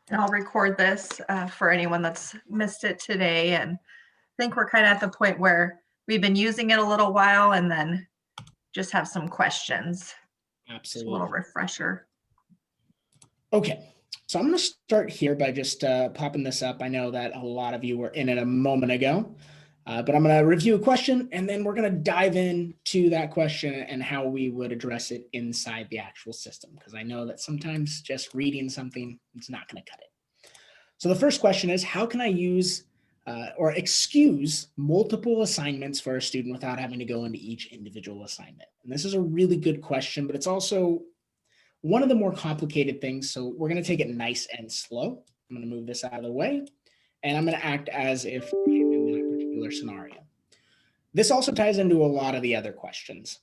And I'll record this for anyone that's missed it today. And I think we're kind of at the point where we've been using it a little while and then just have some questions. Absolutely. Just a little refresher. Okay, so I'm going to start here by just popping this up. I know that a lot of you were in it a moment ago, but I'm going to review a question and then we're going to dive into that question and how we would address it inside the actual system, because I know that sometimes just reading something is not going to cut it. So the first question is, how can I use or excuse multiple assignments for a student without having to go into each individual assignment? And this is a really good question, but it's also one of the more complicated things. So we're going to take it nice and slow. I'm going to move this out of the way, and I'm going to act as if I'm in that particular scenario. This also ties into a lot of the other questions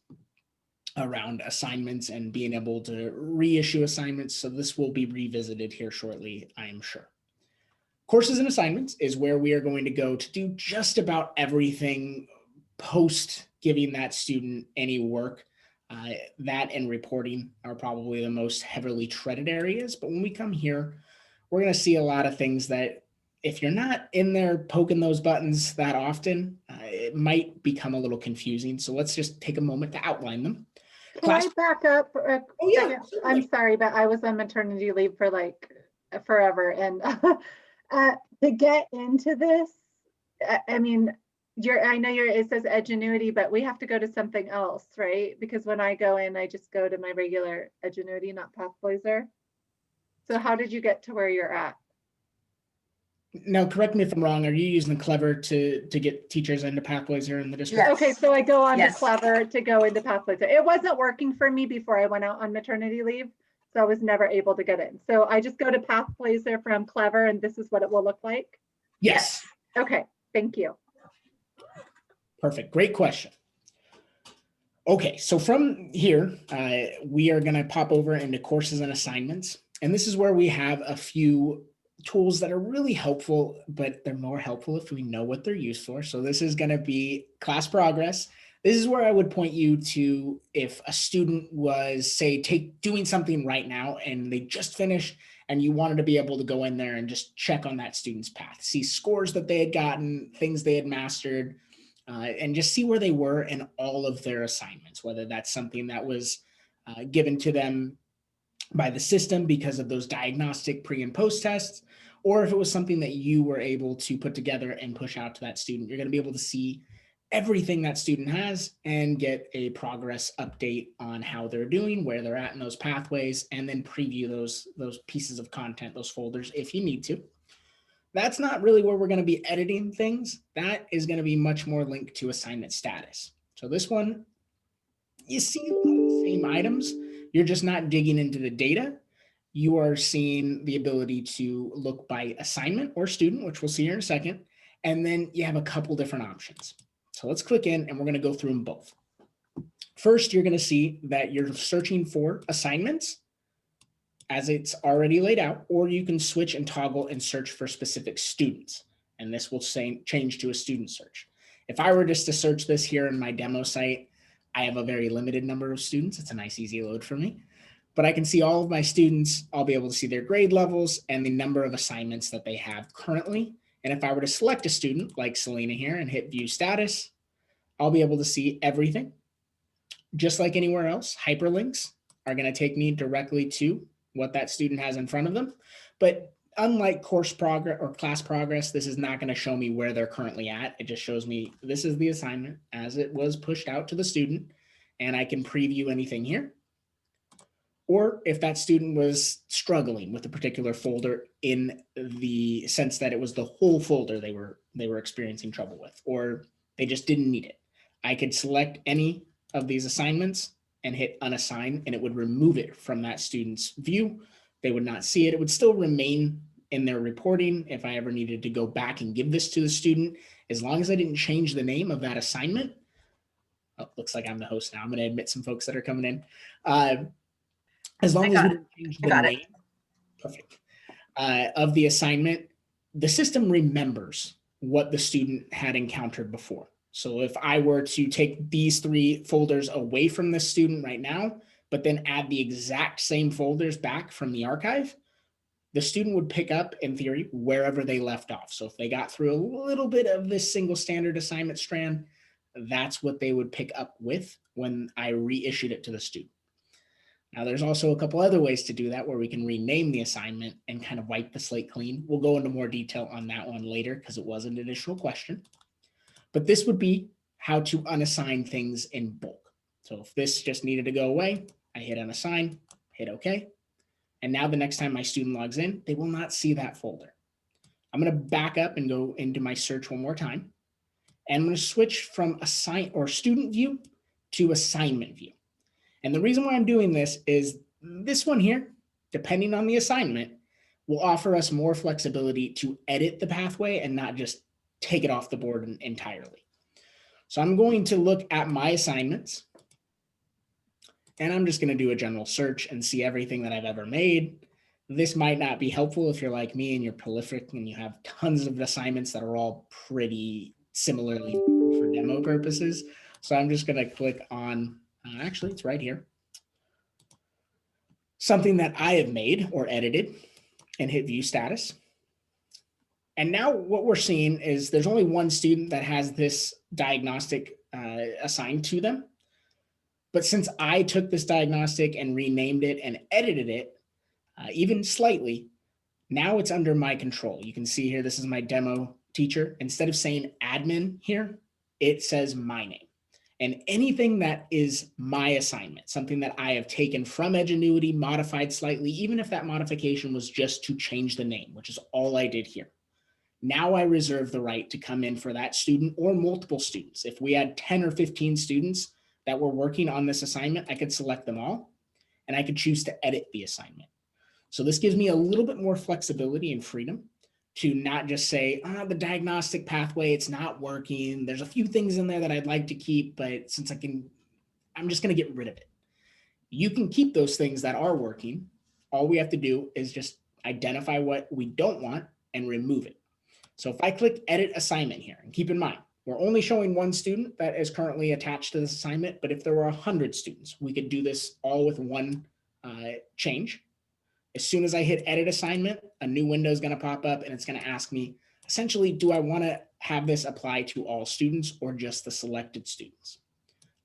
around assignments and being able to reissue assignments. So this will be revisited here shortly, I am sure. Courses and assignments is where we are going to go to do just about everything post giving that student any work. That and reporting are probably the most heavily treaded areas. But when we come here, we're going to see a lot of things that if you're not in there poking those buttons that often, it might become a little confusing. So let's just take a moment to outline them. Can I back up for a second? Certainly. I'm sorry, but I was on maternity leave for like forever. And to get into this, I mean, I know it says Edgenuity, but we have to go to something else, right? Because when I go in, I just go to my regular Edgenuity, not Pathblazer. So how did you get to where you're at? Now, correct me if I'm wrong. Are you using Clever to get teachers into Pathblazer in the district? Yes. Okay, so I go on to Clever to go into Pathblazer. It wasn't working for me before I went out on maternity leave, so I was never able to get in. So I just go to Pathblazer from Clever, and this is what it will look like? Yes. Okay, thank you. Perfect. Great question. Okay, so from here, we are going to pop over into courses and assignments. And this is where we have a few tools that are really helpful, but they're more helpful if we know what they're used for. So this is going to be class progress. This is where I would point you to if a student was, say, doing something right now and they just finished and you wanted to be able to go in there and just check on that student's path, see scores that they had gotten, things they had mastered, and just see where they were in all of their assignments, whether that's something that was given to them by the system because of those diagnostic pre and post tests, or if it was something that you were able to put together and push out to that student. You're going to be able to see everything that student has and get a progress update on how they're doing, where they're at in those pathways, and then preview those pieces of content, those folders, if you need to. That's not really where we're going to be editing things. That is going to be much more linked to assignment status. So this one, you see a lot of the same items. You're just not digging into the data. You are seeing the ability to look by assignment or student, which we'll see here in a second. And then you have a couple different options. So let's click in and we're going to go through them both. First, you're going to see that you're searching for assignments as it's already laid out, or you can switch and toggle and search for specific students. And this will change to a student search. If I were just to search this here in my demo site, I have a very limited number of students. It's a nice, easy load for me. But I can see all of my students. I'll be able to see their grade levels and the number of assignments that they have currently. And if I were to select a student like Selena here and hit view status, I'll be able to see everything. Just like anywhere else, hyperlinks are going to take me directly to what that student has in front of them. But unlike course progress or class progress, this is not going to show me where they're currently at. It just shows me this is the assignment as it was pushed out to the student, and I can preview anything here. Or if that student was struggling with a particular folder in the sense that it was the whole folder they were experiencing trouble with, or they just didn't need it, I could select any of these assignments and hit unassign, and it would remove it from that student's view. They would not see it. It would still remain in their reporting if I ever needed to go back and give this to the student, as long as I didn't change the name of that assignment. Oh, looks like I'm the host now. I'm going to admit some folks that are coming in. As long as we didn't change the name, perfect, of the assignment, the system remembers what the student had encountered before. So if I were to take these 3 folders away from this student right now, but then add the exact same folders back from the archive, the student would pick up, in theory, wherever they left off. So if they got through a little bit of this single standard assignment strand, that's what they would pick up with when I reissued it to the student. Now, there's also a couple other ways to do that where we can rename the assignment and kind of wipe the slate clean. We'll go into more detail on that one later because it was an additional question. But this would be how to unassign things in bulk. So if this just needed to go away, I hit unassign, hit OK. And now the next time my student logs in, they will not see that folder. I'm going to back up and go into my search one more time. And I'm going to switch from student view to assignment view. And the reason why I'm doing this is this one here, depending on the assignment, will offer us more flexibility to edit the pathway and not just take it off the board entirely. So I'm going to look at my assignments, and I'm just going to do a general search and see everything that I've ever made. This might not be helpful if you're like me and you're prolific and you have tons of assignments that are all pretty similarly for demo purposes. So I'm just going to click on, actually, it's right here, something that I have made or edited, and hit view status. And now what we're seeing is there's only one student that has this diagnostic assigned to them. But since I took this diagnostic and renamed it and edited it, even slightly, now it's under my control. You can see here, this is my demo teacher. Instead of saying admin here, it says my name. And anything that is my assignment, something that I have taken from Edgenuity, modified slightly, even if that modification was just to change the name, which is all I did here. Now I reserve the right to come in for that student or multiple students. If we had 10 or 15 students that were working on this assignment, I could select them all and I could choose to edit the assignment. So this gives me a little bit more flexibility and freedom to not just say, the diagnostic pathway, it's not working. There's a few things in there that I'd like to keep, but since I'm just going to get rid of it. You can keep those things that are working. All we have to do is just identify what we don't want and remove it. So if I click edit assignment here, and keep in mind, we're only showing one student that is currently attached to this assignment, but if there were 100 students, we could do this all with one change. As soon as I hit edit assignment, a new window is going to pop up and it's going to ask me, essentially, do I want to have this apply to all students or just the selected students?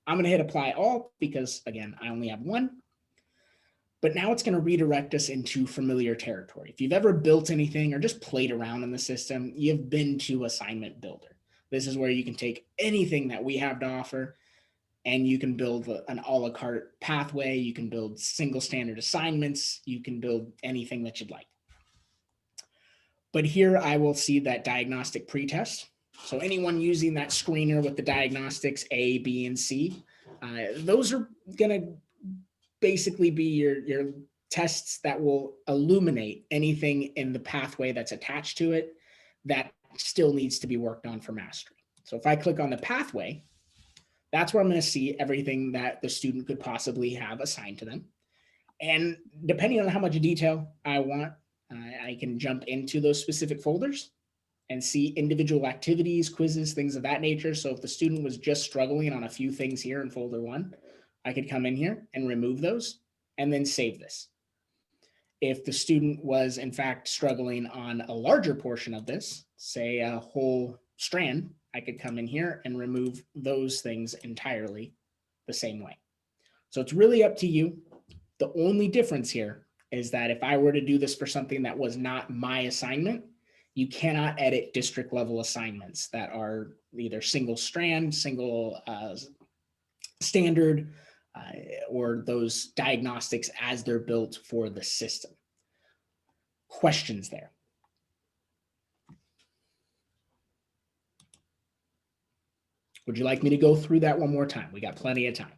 I'm going to hit apply all because, again, I only have one. But now it's going to redirect us into familiar territory. If you've ever built anything or just played around in the system, you've been to Assignment Builder. This is where you can take anything that we have to offer and you can build an a la carte pathway. You can build single standard assignments. You can build anything that you'd like. But here I will see that diagnostic pretest. So anyone using that screener with the diagnostics A, B, and C, those are going to basically be your tests that will illuminate anything in the pathway that's attached to it that still needs to be worked on for mastery. So if I click on the pathway, that's where I'm going to see everything that the student could possibly have assigned to them. And depending on how much detail I want, I can jump into those specific folders and see individual activities, quizzes, things of that nature. So if the student was just struggling on a few things here in folder 1, I could come in here and remove those and then save this. If the student was in fact struggling on a larger portion of this, say a whole strand, I could come in here and remove those things entirely the same way. So it's really up to you. The only difference here is that if I were to do this for something that was not my assignment, you cannot edit district level assignments that are either single strand, single standard, or those diagnostics as they're built for the system. Questions there? Would you like me to go through that one more time? We got plenty of time.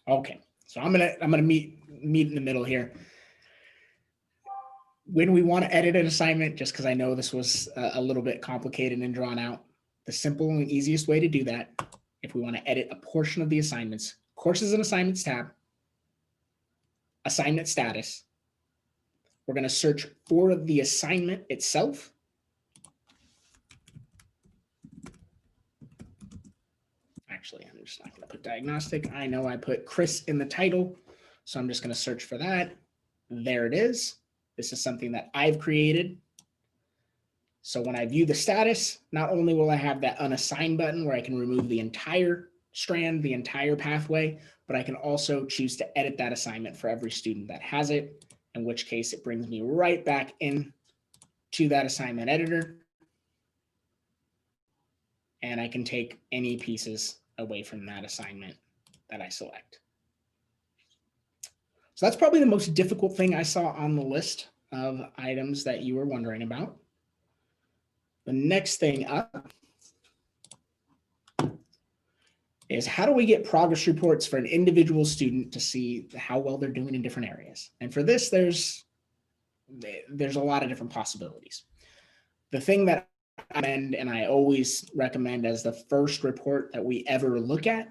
Okay, so I'm gonna meet in the middle here. When we want to edit an assignment, just because I know this was a little bit complicated and drawn out, the simple and easiest way to do that, if we want to edit a portion of the assignments, Courses and Assignments tab, Assignment Status. We're going to search for the assignment itself. actually, I'm just not going to put diagnostic. I know I put Chris in the title, so I'm just going to search for that. There it is. This is something that I've created. So when I view the status, not only will I have that unassign button where I can remove the entire strand, the entire pathway, but I can also choose to edit that assignment for every student that has it, in which case it brings me right back in to that assignment editor. And I can take any pieces away from that assignment that I select. So that's probably the most difficult thing I saw on the list of items that you were wondering about. The next thing up is how do we get progress reports for an individual student to see how well they're doing in different areas? And for this, there's a lot of different possibilities. The thing that I recommend, and I always recommend as the first report that we ever look at,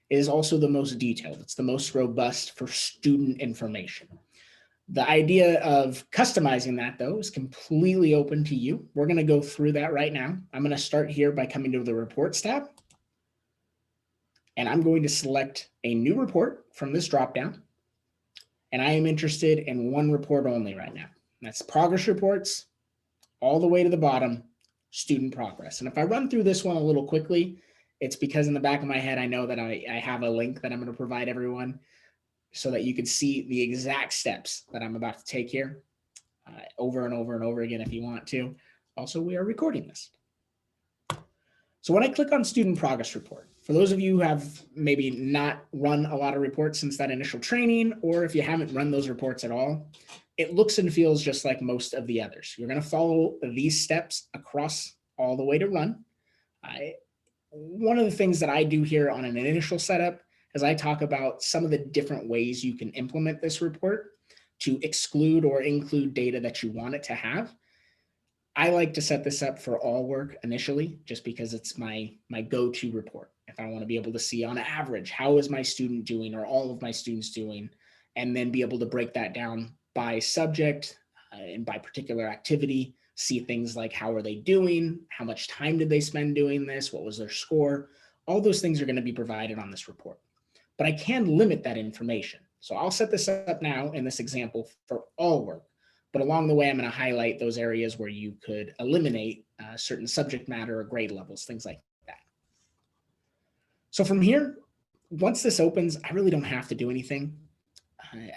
is also the most detailed. It's the most robust for student information. The idea of customizing that, though, is completely open to you. We're going to go through that right now. I'm going to start here by coming to the Reports tab. And I'm going to select a new report from this dropdown. And I am interested in one report only right now. That's progress reports, all the way to the bottom, student progress. And if I run through this one a little quickly, it's because in the back of my head, I know that I have a link that I'm going to provide everyone so that you can see the exact steps that I'm about to take here over and over and over again if you want to. Also, we are recording this. So when I click on student progress report, for those of you who have maybe not run a lot of reports since that initial training, or if you haven't run those reports at all, it looks and feels just like most of the others. You're going to follow these steps across all the way to run. One of the things that I do here on an initial setup is I talk about some of the different ways you can implement this report to exclude or include data that you want it to have. I like to set this up for all work initially, just because it's my go-to report. If I want to be able to see on average, how is my student doing or all of my students doing, and then be able to break that down by subject and by particular activity, see things like how are they doing, how much time did they spend doing this, what was their score, all those things are going to be provided on this report. But I can limit that information. So I'll set this up now in this example for all work. But along the way, I'm going to highlight those areas where you could eliminate certain subject matter or grade levels, things like that. So from here, once this opens, I really don't have to do anything.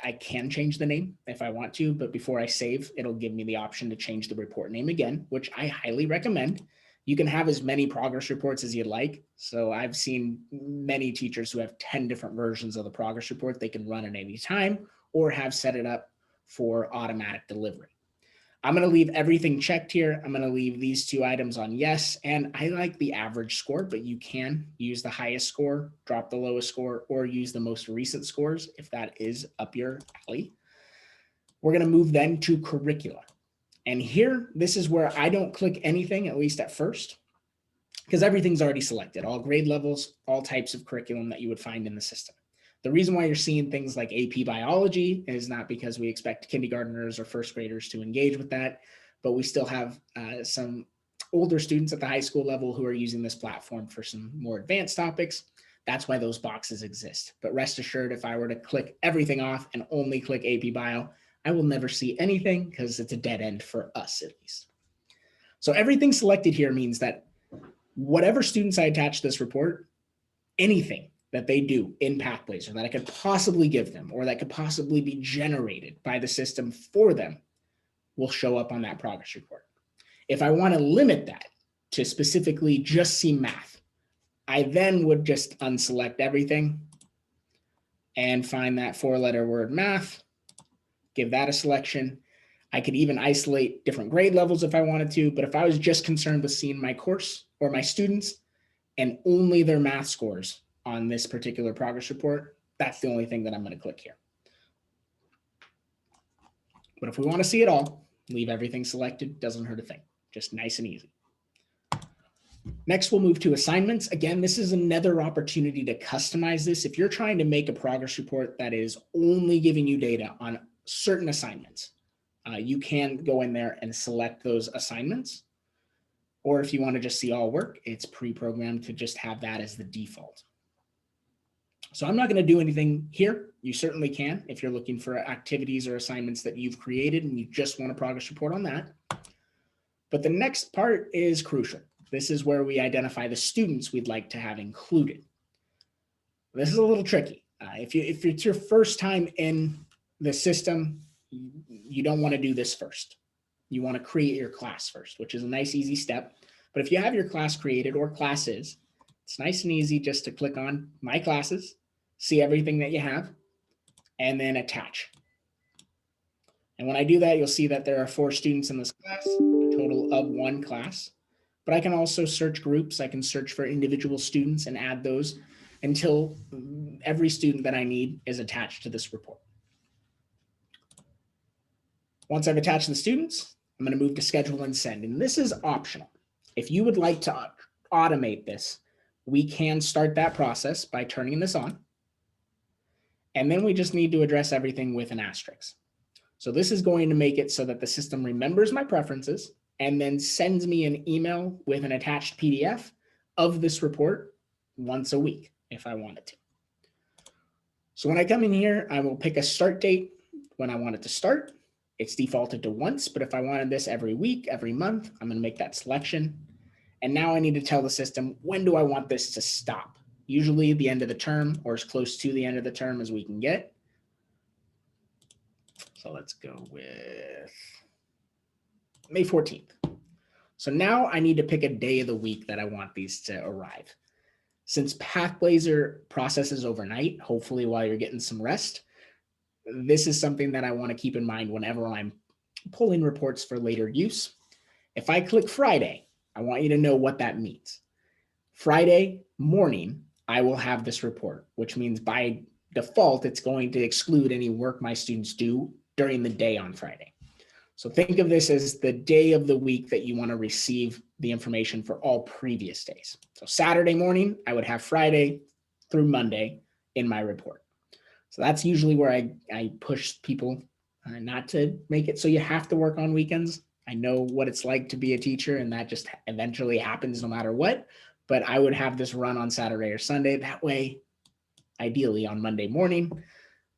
I can change the name if I want to, but before I save, it'll give me the option to change the report name again, which I highly recommend. You can have as many progress reports as you'd like. So I've seen many teachers who have 10 different versions of the progress report they can run at any time or have set it up for automatic delivery. I'm going to leave everything checked here. I'm going to leave these two items on yes. And I like the average score, but you can use the highest score, drop the lowest score, or use the most recent scores if that is up your alley. We're going to move then to curricula. And here, this is where I don't click anything, at least at first, because everything's already selected, all grade levels, all types of curriculum that you would find in the system. The reason why you're seeing things like AP biology is not because we expect kindergartners or first graders to engage with that, but we still have some older students at the high school level who are using this platform for some more advanced topics. That's why those boxes exist. But rest assured, if I were to click everything off and only click AP bio, I will never see anything because it's a dead end for us at least. So everything selected here means that whatever students I attach to this report, anything that they do in Pathblazer that I could possibly give them or that could possibly be generated by the system for them will show up on that progress report. If I want to limit that to specifically just see math, I then would just unselect everything and find that 4-letter word math, give that a selection. I could even isolate different grade levels if I wanted to, but if I was just concerned with seeing my course or my students and only their math scores on this particular progress report, that's the only thing that I'm going to click here. But if we want to see it all, leave everything selected, doesn't hurt a thing, just nice and easy. Next, we'll move to assignments. Again, this is another opportunity to customize this. If you're trying to make a progress report that is only giving you data on certain assignments, you can go in there and select those assignments. Or if you want to just see all work, it's pre-programmed to just have that as the default. So I'm not going to do anything here. You certainly can if you're looking for activities or assignments that you've created and you just want a progress report on that. But the next part is crucial. This is where we identify the students we'd like to have included. This is a little tricky. If it's your first time in the system, you don't want to do this first. You want to create your class first, which is a nice, easy step. But if you have your class created or classes, it's nice and easy just to click on My Classes, see everything that you have, and then attach. And when I do that, you'll see that there are 4 students in this class, a total of 1 class. But I can also search groups. I can search for individual students and add those until every student that I need is attached to this report. Once I've attached the students, I'm going to move to schedule and send. And this is optional. If you would like to automate this, we can start that process by turning this on. And then we just need to address everything with an asterisk. So this is going to make it so that the system remembers my preferences and then sends me an email with an attached PDF of this report once a week if I wanted to. So when I come in here, I will pick a start date when I want it to start. It's defaulted to once, but if I wanted this every week, every month, I'm going to make that selection. And now I need to tell the system, when do I want this to stop? Usually the end of the term or as close to the end of the term as we can get. So let's go with May 14th. So now I need to pick a day of the week that I want these to arrive. Since Pathblazer processes overnight, hopefully while you're getting some rest, this is something that I want to keep in mind whenever I'm pulling reports for later use. If I click Friday, I want you to know what that means. Friday morning, I will have this report, which means by default, it's going to exclude any work my students do during the day on Friday. So think of this as the day of the week that you want to receive the information for all previous days. So Saturday morning, I would have Friday through Monday in my report. So that's usually where I push people not to make it so you have to work on weekends. I know what it's like to be a teacher, and that just eventually happens no matter what. But I would have this run on Saturday or Sunday. That way, ideally on Monday morning,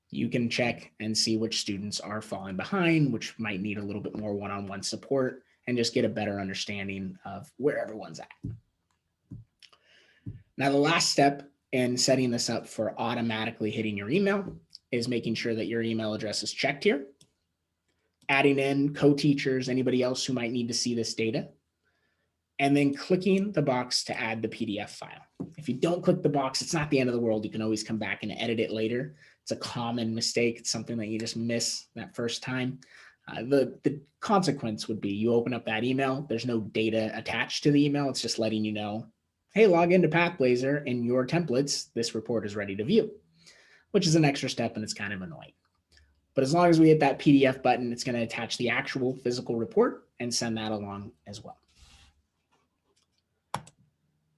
you can check and see which students are falling behind, which might need a little bit more one-on-one support, and just get a better understanding of where everyone's at. Now, the last step in setting this up for automatically hitting your email is making sure that your email address is checked here, adding in co-teachers, anybody else who might need to see this data, and then clicking the box to add the PDF file. If you don't click the box, it's not the end of the world. You can always come back and edit it later. It's a common mistake. It's something that you just miss that first time. The consequence would be you open up that email. There's no data attached to the email. It's just letting you know, hey, log into Pathblazer in your templates. This report is ready to view, which is an extra step and it's kind of annoying. But as long as we hit that PDF button, it's going to attach the actual physical report and send that along as well.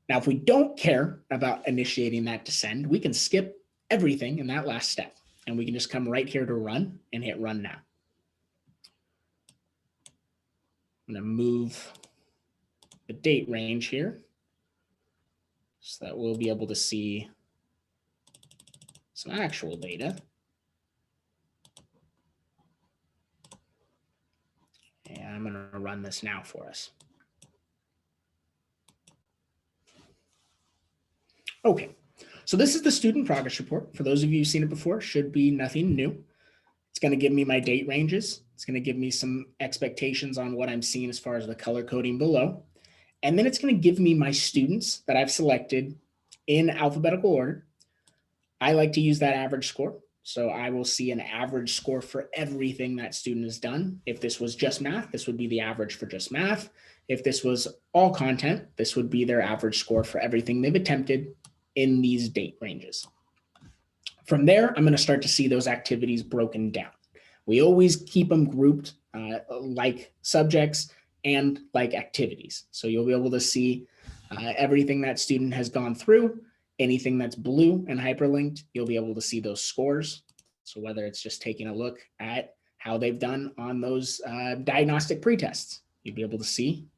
Now, if we don't care about initiating that to send, we can skip everything in that last step, and we can just come right here to run and hit run now. I'm going to move the date range here so that we'll be able to see some actual data. And I'm going to run this now for us. Okay, so this is the student progress report. For those of you who've seen it before, should be nothing new. It's going to give me my date ranges. It's going to give me some expectations on what I'm seeing as far as the color coding below. And then it's going to give me my students that I've selected in alphabetical order. I like to use that average score. So I will see an average score for everything that student has done. If this was just math, this would be the average for just math. If this was all content, this would be their average score for everything they've attempted in these date ranges. From there, I'm going to start to see those activities broken down. We always keep them grouped like subjects and like activities. So you'll be able to see everything that student has gone through. Anything that's blue and hyperlinked, you'll be able to see those scores. So whether it's just taking a look at how they've done on those diagnostic pretests, you'll be able to see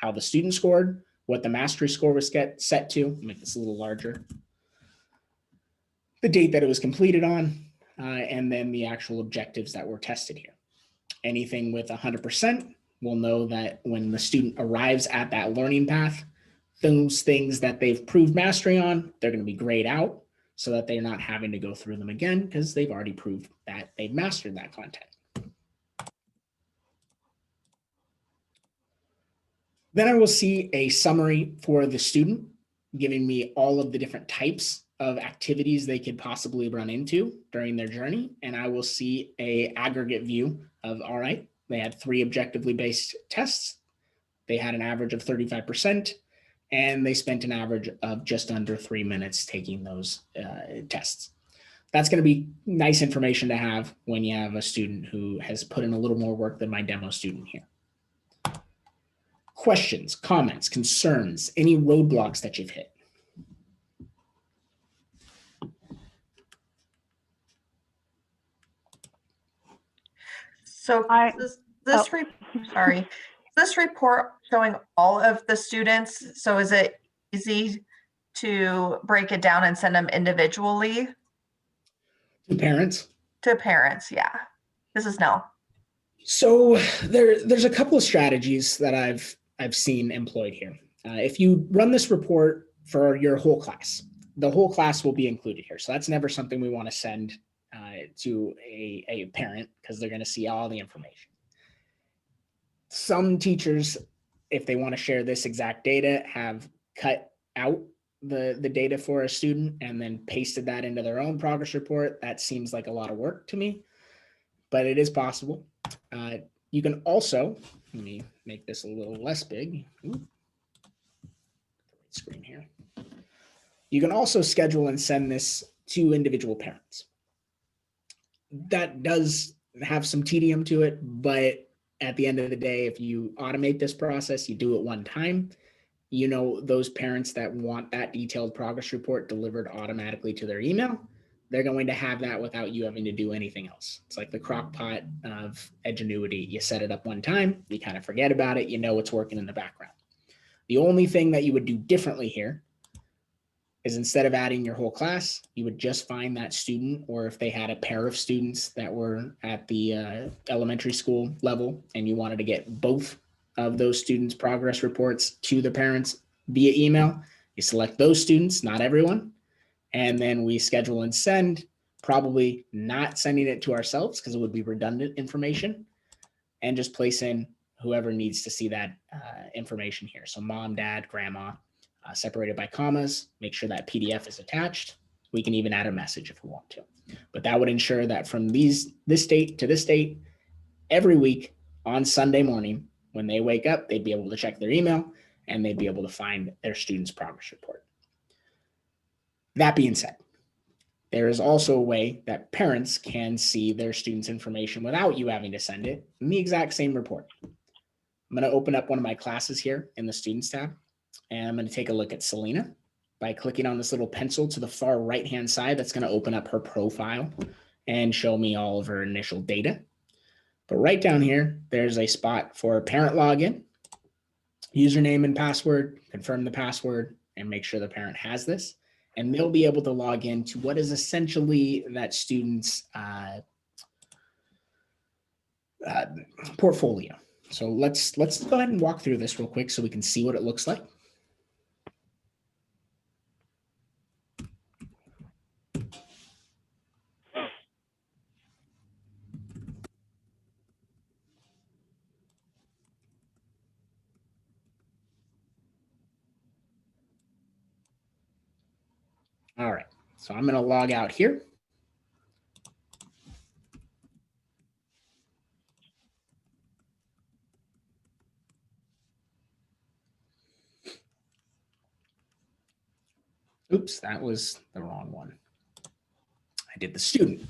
how the student scored, what the mastery score was set to. Make this a little larger. the date that it was completed on, and then the actual objectives that were tested here. Anything with 100% will know that when the student arrives at that learning path, those things that they've proved mastery on, they're going to be grayed out so that they're not having to go through them again because they've already proved that they've mastered that content. Then I will see a summary for the student, giving me all of the different types of activities they could possibly run into during their journey. And I will see an aggregate view of, all right, they had 3 objectively based tests. They had an average of 35%, and they spent an average of just under 3 minutes taking those tests. That's going to be nice information to have when you have a student who has put in a little more work than my demo student here. Questions, comments, concerns, any roadblocks that you've hit? So sorry, this report showing all of the students. So is it easy to break it down and send them individually To parents? to parents? Yeah, this is no. So there's a couple of strategies that I've seen employed here. If you run this report for your whole class, the whole class will be included here. So that's never something we want to send to a parent because they're going to see all the information. Some teachers, if they want to share this exact data, have cut out the data for a student and then pasted that into their own progress report. That seems like a lot of work to me, but it is possible. You can also, let me make this a little less big. Screen here. You can also schedule and send this to individual parents. That does have some tedium to it, but at the end of the day, if you automate this process, you do it one time, you know, those parents that want that detailed progress report delivered automatically to their email, they're going to have that without you having to do anything else. It's like the crock pot of Edgenuity. You set it up one time, you kind of forget about it, you know it's working in the background. The only thing that you would do differently here is instead of adding your whole class, you would just find that student, or if they had a pair of students that were at the elementary school level and you wanted to get both of those students' progress reports to the parents via email, you select those students, not everyone, and then we schedule and send, probably not sending it to ourselves because it would be redundant information, and just place in whoever needs to see that information here. So mom, dad, grandma, separated by commas, make sure that PDF is attached. We can even add a message if we want to, but that would ensure that from this date to this date, every week on Sunday morning, when they wake up, they'd be able to check their email and they'd be able to find their student's progress report. That being said, there is also a way that parents can see their students' information without you having to send it in the exact same report. I'm going to open up one of my classes here in the Students tab, and I'm going to take a look at Selena by clicking on this little pencil to the far right-hand side. That's going to open up her profile and show me all of her initial data. But right down here, there's a spot for parent login, username and password, confirm the password, and make sure the parent has this. And they'll be able to log into what is essentially that student's portfolio. So let's go ahead and walk through this real quick so we can see what it looks like. All right, so I'm going to log out here. Oops, that was the wrong one. I did the student.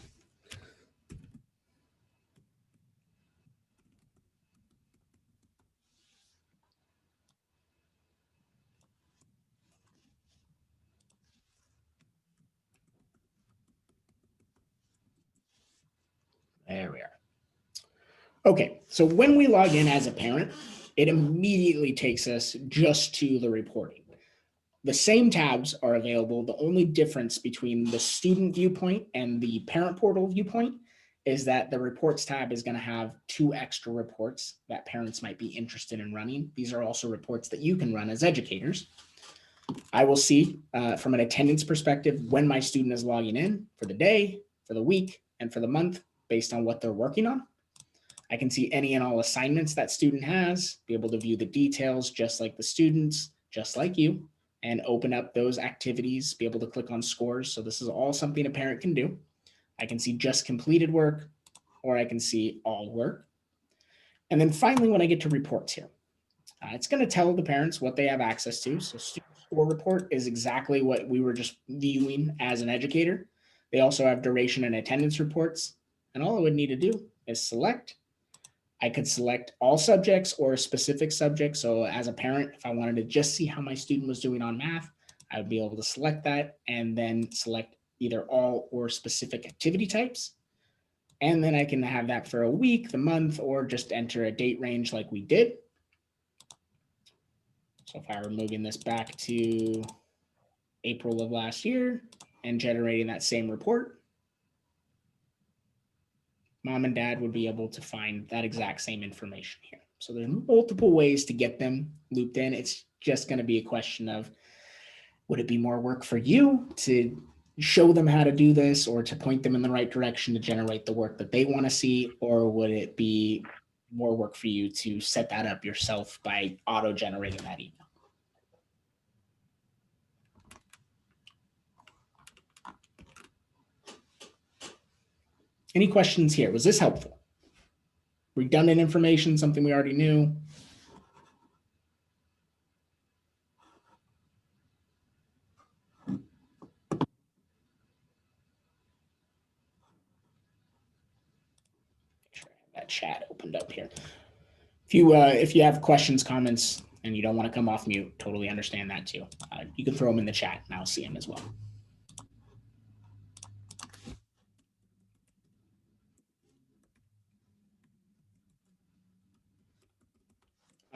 There we are. Okay, so when we log in as a parent, it immediately takes us just to the reporting. The same tabs are available. The only difference between the student viewpoint and the parent portal viewpoint is that the reports tab is going to have 2 extra reports that parents might be interested in running. These are also reports that you can run as educators. I will see from an attendance perspective when my student is logging in for the day, for the week, and for the month based on what they're working on. I can see any and all assignments that student has, be able to view the details just like the students, just like you, and open up those activities, be able to click on scores. So this is all something a parent can do. I can see just completed work, or I can see all work. And then finally, when I get to reports here, it's going to tell the parents what they have access to. So student score report is exactly what we were just viewing as an educator. They also have duration and attendance reports. And all I would need to do is select. I could select all subjects or a specific subject. So as a parent, if I wanted to just see how my student was doing on math, I would be able to select that and then select either all or specific activity types. And then I can have that for a week, the month, or just enter a date range like we did. So if I were moving this back to April of last year and generating that same report, mom and dad would be able to find that exact same information here. So there's multiple ways to get them looped in. It's just going to be a question of, would it be more work for you to show them how to do this or to point them in the right direction to generate the work that they want to see? Or would it be more work for you to set that up yourself by auto-generating that email? Any questions here? Was this helpful? Redundant information, something we already knew? That chat opened up here. If you have questions, comments, and you don't want to come off mute, totally understand that too. You can throw them in the chat and I'll see them as well.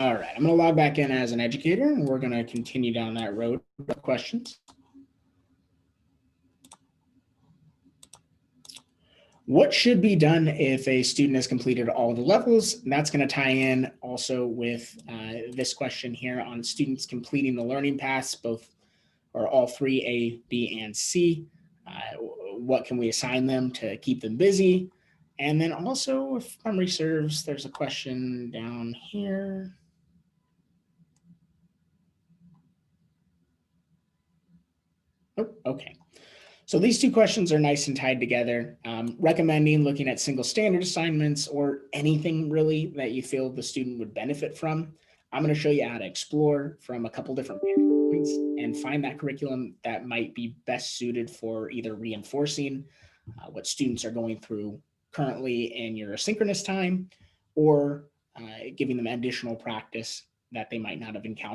All right, I'm going to log back in as an educator and we're going to continue down that road of questions. What should be done if a student has completed all the levels? And that's going to tie in also with this question here on students completing the learning paths, both or all 3, A, B, and C. What can we assign them to keep them busy? And then also, if memory serves, there's a question down here. Oh, okay. So these 2 questions are nice and tied together. Recommending looking at single standard assignments or anything really that you feel the student would benefit from. I'm going to show you how to explore from a couple different points and find that curriculum that might be best suited for either reinforcing what students are going through currently in your asynchronous time or giving them additional practice that they might not have encountered